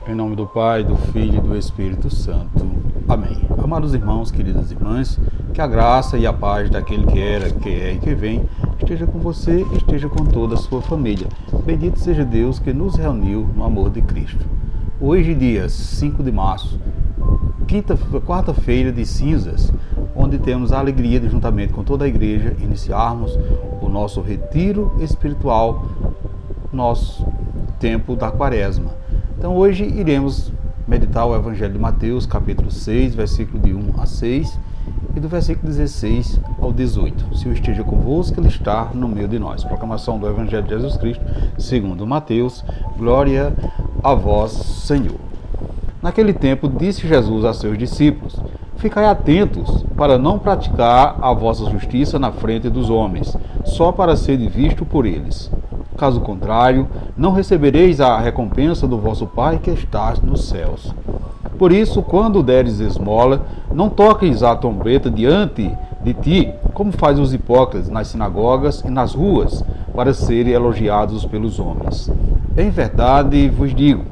Em nome do Pai, do Filho e do Espírito Santo. Amém. Amados irmãos, queridas irmãs, que a graça e a paz daquele que era, que é e que vem esteja com você e esteja com toda a sua família. Bendito seja Deus que nos reuniu no amor de Cristo. Hoje, dia 5 de março, quarta-feira de cinzas, onde temos a alegria de, juntamente com toda a igreja, iniciarmos o nosso retiro espiritual, nosso tempo da quaresma. Então hoje iremos meditar o Evangelho de Mateus, capítulo 6, versículo de 1 a 6 e do versículo 16 ao 18. O Senhor esteja convosco, Ele está no meio de nós. Proclamação do Evangelho de Jesus Cristo, segundo Mateus. Glória a vós, Senhor. Naquele tempo disse Jesus a seus discípulos: ficai atentos para não praticar a vossa justiça na frente dos homens, só para serem vistos por eles. Caso contrário, não recebereis a recompensa do vosso Pai que está nos céus. Por isso, quando deres esmola, não toqueis a trombeta diante de ti, como fazem os hipócritas nas sinagogas e nas ruas, para serem elogiados pelos homens. Em verdade vos digo,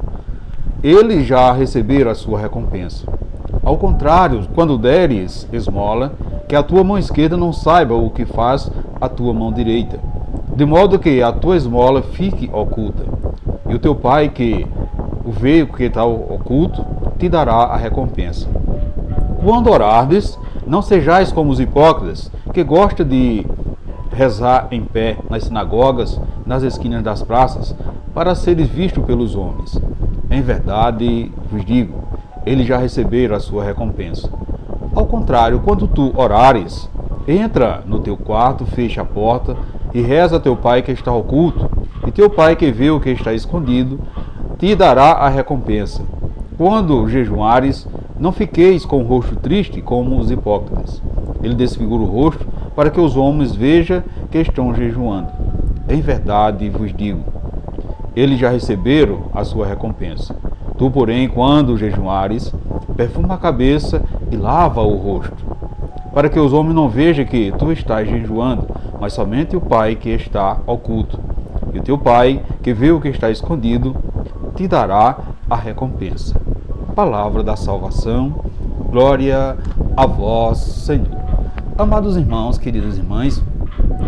eles já receberam a sua recompensa. Ao contrário, quando deres esmola, que a tua mão esquerda não saiba o que faz a tua mão direita, de modo que a tua esmola fique oculta. E o teu Pai, que o vê que está oculto, te dará a recompensa. Quando orardes, não sejais como os hipócritas, que gostam de rezar em pé nas sinagogas, nas esquinas das praças, para seres vistos pelos homens. Em verdade vos digo, eles já receberam a sua recompensa. Ao contrário, quando tu orares, entra no teu quarto, fecha a porta e reza a teu Pai que está oculto, e teu Pai que vê o que está escondido, te dará a recompensa. Quando jejuares, não fiqueis com o rosto triste como os hipócritas. Ele desfigura o rosto para que os homens vejam que estão jejuando. Em verdade vos digo, eles já receberam a sua recompensa. Tu, porém, quando jejuares, perfuma a cabeça e lava o rosto, para que os homens não vejam que tu estás jejuando, mas somente o Pai que está oculto. E o teu Pai, que vê o que está escondido, te dará a recompensa. Palavra da salvação, glória a vós, Senhor. Amados irmãos, queridas irmãs,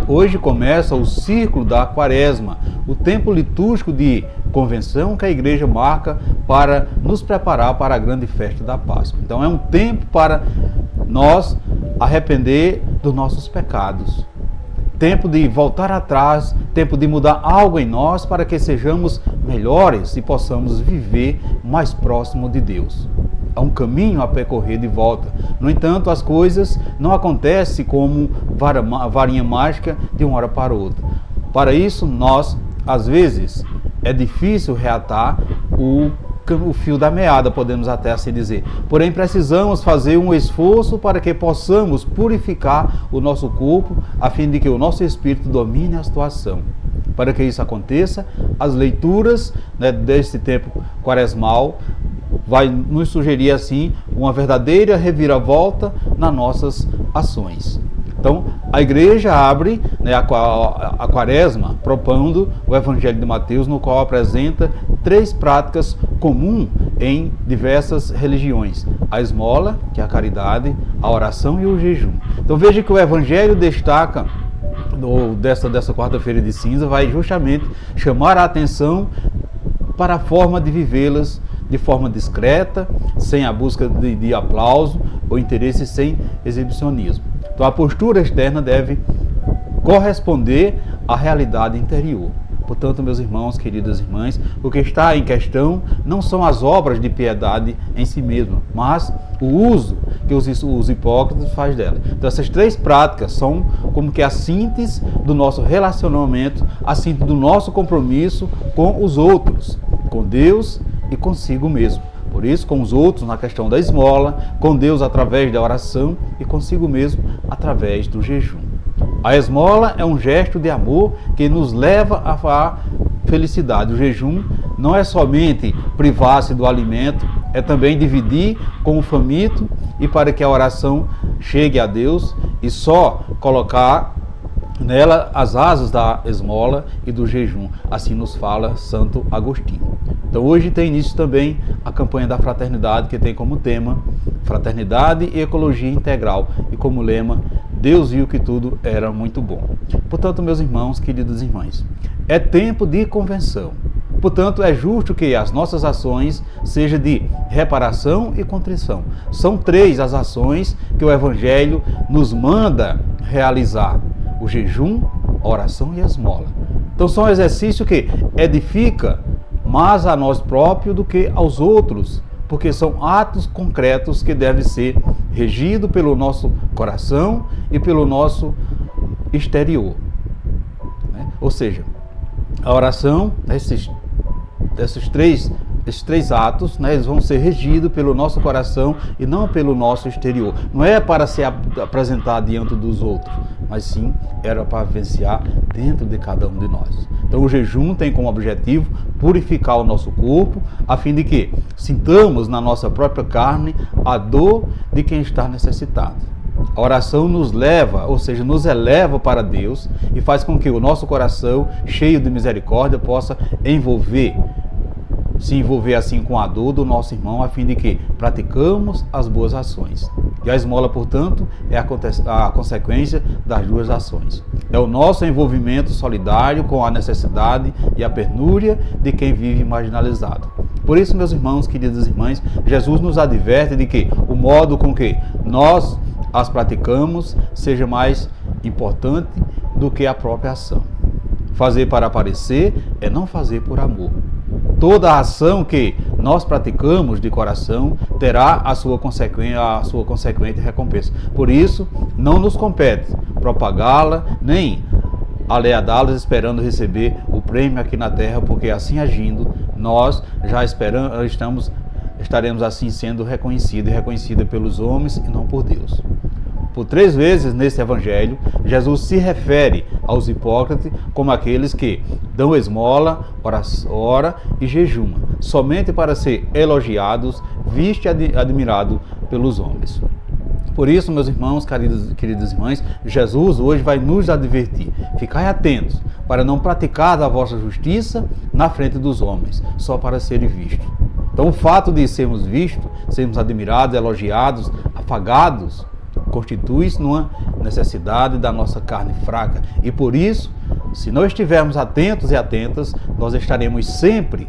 hoje começa o círculo da quaresma, o tempo litúrgico de convenção que a igreja marca para nos preparar para a grande festa da Páscoa. Então é um tempo para nós arrepender dos nossos pecados. Tempo de voltar atrás, tempo de mudar algo em nós para que sejamos melhores e possamos viver mais próximo de Deus. Há um caminho a percorrer de volta. No entanto, as coisas não acontecem como varinha mágica de uma hora para outra. Para isso, nós, às vezes, é difícil reatar o fio da meada, podemos até assim dizer. Porém, precisamos fazer um esforço para que possamos purificar o nosso corpo, a fim de que o nosso espírito domine a situação. Para que isso aconteça, as leituras deste tempo quaresmal vai nos sugerir assim uma verdadeira reviravolta nas nossas ações. Então, a igreja abre a quaresma propondo o Evangelho de Mateus, no qual apresenta três práticas comuns em diversas religiões: a esmola, que é a caridade, a oração e o jejum. Então veja que o Evangelho destaca, dessa quarta-feira de cinza, vai justamente chamar a atenção para a forma de vivê-las de forma discreta, sem a busca de aplauso ou interesse, sem exibicionismo. Então a postura externa deve corresponder à realidade interior. Portanto, meus irmãos, queridas irmãs, o que está em questão não são as obras de piedade em si mesmas, mas o uso que os hipócritas fazem dela. Então essas três práticas são como que a síntese do nosso relacionamento, a síntese do nosso compromisso com os outros, com Deus e consigo mesmo. Por isso, com os outros na questão da esmola, com Deus através da oração e consigo mesmo através do jejum. A esmola é um gesto de amor que nos leva à felicidade. O jejum não é somente privar-se do alimento, é também dividir com o faminto e para que a oração chegue a Deus e só colocar nela as asas da esmola e do jejum, assim nos fala Santo Agostinho. Então hoje tem início também a campanha da fraternidade, que tem como tema Fraternidade e Ecologia Integral e como lema Deus viu que tudo era muito bom. Portanto, meus irmãos, queridas irmãs, é tempo de convenção. Portanto, é justo que as nossas ações sejam de reparação e contrição. São 3 as ações que o Evangelho nos manda realizar: o jejum, a oração e a esmola. Então são exercícios que edifica mais a nós próprios do que aos outros, porque são atos concretos que devem ser regidos pelo nosso coração e pelo nosso exterior. Ou seja, a oração, esses 3 atos, eles vão ser regidos pelo nosso coração e não pelo nosso exterior. Não é para se apresentar diante dos outros, mas sim era para vivenciar dentro de cada um de nós. Então o jejum tem como objetivo purificar o nosso corpo, a fim de que sintamos na nossa própria carne a dor de quem está necessitado. A oração nos leva, ou seja, nos eleva para Deus e faz com que o nosso coração, cheio de misericórdia, possa se envolver assim com a dor do nosso irmão, a fim de que praticamos as boas ações. E a esmola, portanto, é a consequência das 2 ações. É o nosso envolvimento solidário com a necessidade e a penúria de quem vive marginalizado. Por isso, meus irmãos, queridas irmãs, Jesus nos adverte de que o modo com que nós as praticamos seja mais importante do que a própria ação. Fazer para aparecer é não fazer por amor. Toda ação que nós praticamos de coração terá a sua consequente recompensa. Por isso, não nos compete propagá-la, nem aleadá-las esperando receber o prêmio aqui na terra, porque assim agindo, nós já estaremos assim sendo reconhecidos e reconhecida pelos homens e não por Deus. Por 3 vezes nesse evangelho, Jesus se refere aos hipócritas como aqueles que dão esmola, ora e jejuma, somente para ser elogiados, visto e admirado pelos homens. Por isso, meus irmãos, queridas irmãs, Jesus hoje vai nos advertir: ficai atentos para não praticar a vossa justiça na frente dos homens, só para serem vistos. Então, o fato de sermos vistos, sermos admirados, elogiados, afagados, constitui-se numa necessidade da nossa carne fraca. E por isso, se não estivermos atentos e atentas, nós estaremos sempre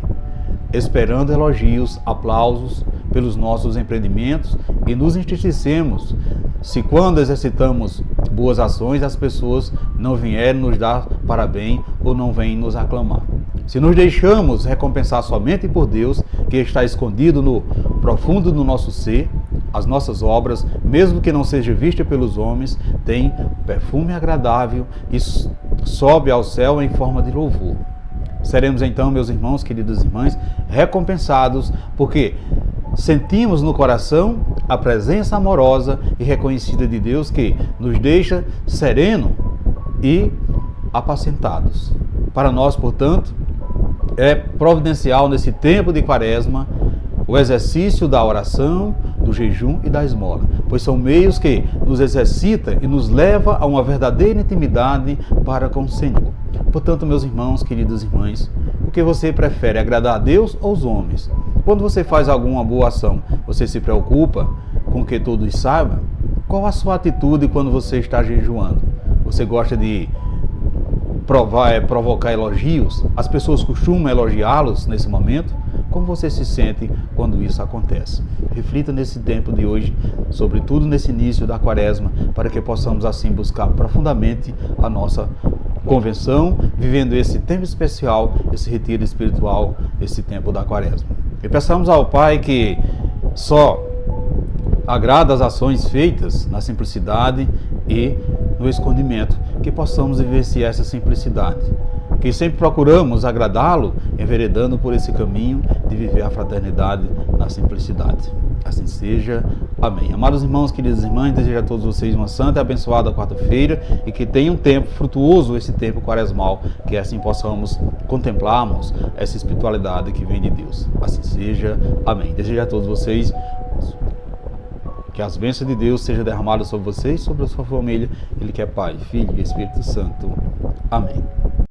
esperando elogios, aplausos pelos nossos empreendimentos e nos entristecemos se quando exercitamos boas ações as pessoas não vierem nos dar parabéns ou não vêm nos aclamar. Se nos deixamos recompensar somente por Deus, que está escondido no profundo do nosso ser, as nossas obras, mesmo que não sejam vistas pelos homens, têm perfume agradável e sobe ao céu em forma de louvor. Seremos então, meus irmãos, queridas irmãs, recompensados, porque sentimos no coração a presença amorosa e reconhecida de Deus, que nos deixa sereno e apacentados. Para nós, portanto, é providencial nesse tempo de Quaresma o exercício da oração, do jejum e da esmola, pois são meios que nos exercita e nos leva a uma verdadeira intimidade para com o Senhor. Portanto, meus irmãos, queridas irmãs, o que você prefere, agradar a Deus ou os homens? Quando você faz alguma boa ação, você se preocupa com que todos saibam? Qual a sua atitude quando você está jejuando? Você gosta de provocar elogios? As pessoas costumam elogiá-los nesse momento? Como você se sente quando isso acontece? Reflita nesse tempo de hoje, sobretudo nesse início da Quaresma, para que possamos assim buscar profundamente a nossa convenção, vivendo esse tempo especial, esse retiro espiritual, esse tempo da Quaresma. E peçamos ao Pai que só agrada as ações feitas na simplicidade e no escondimento, que possamos vivenciar essa simplicidade, que sempre procuramos agradá-lo, enveredando por esse caminho de viver a fraternidade na simplicidade. Assim seja. Amém. Amados irmãos, queridas irmãs, desejo a todos vocês uma santa e abençoada quarta-feira e que tenham um tempo frutuoso, esse tempo quaresmal, que assim possamos contemplarmos essa espiritualidade que vem de Deus. Assim seja. Amém. Desejo a todos vocês Que as bênçãos de Deus sejam derramadas sobre você e sobre a sua família. Ele que é Pai, Filho e Espírito Santo. Amém.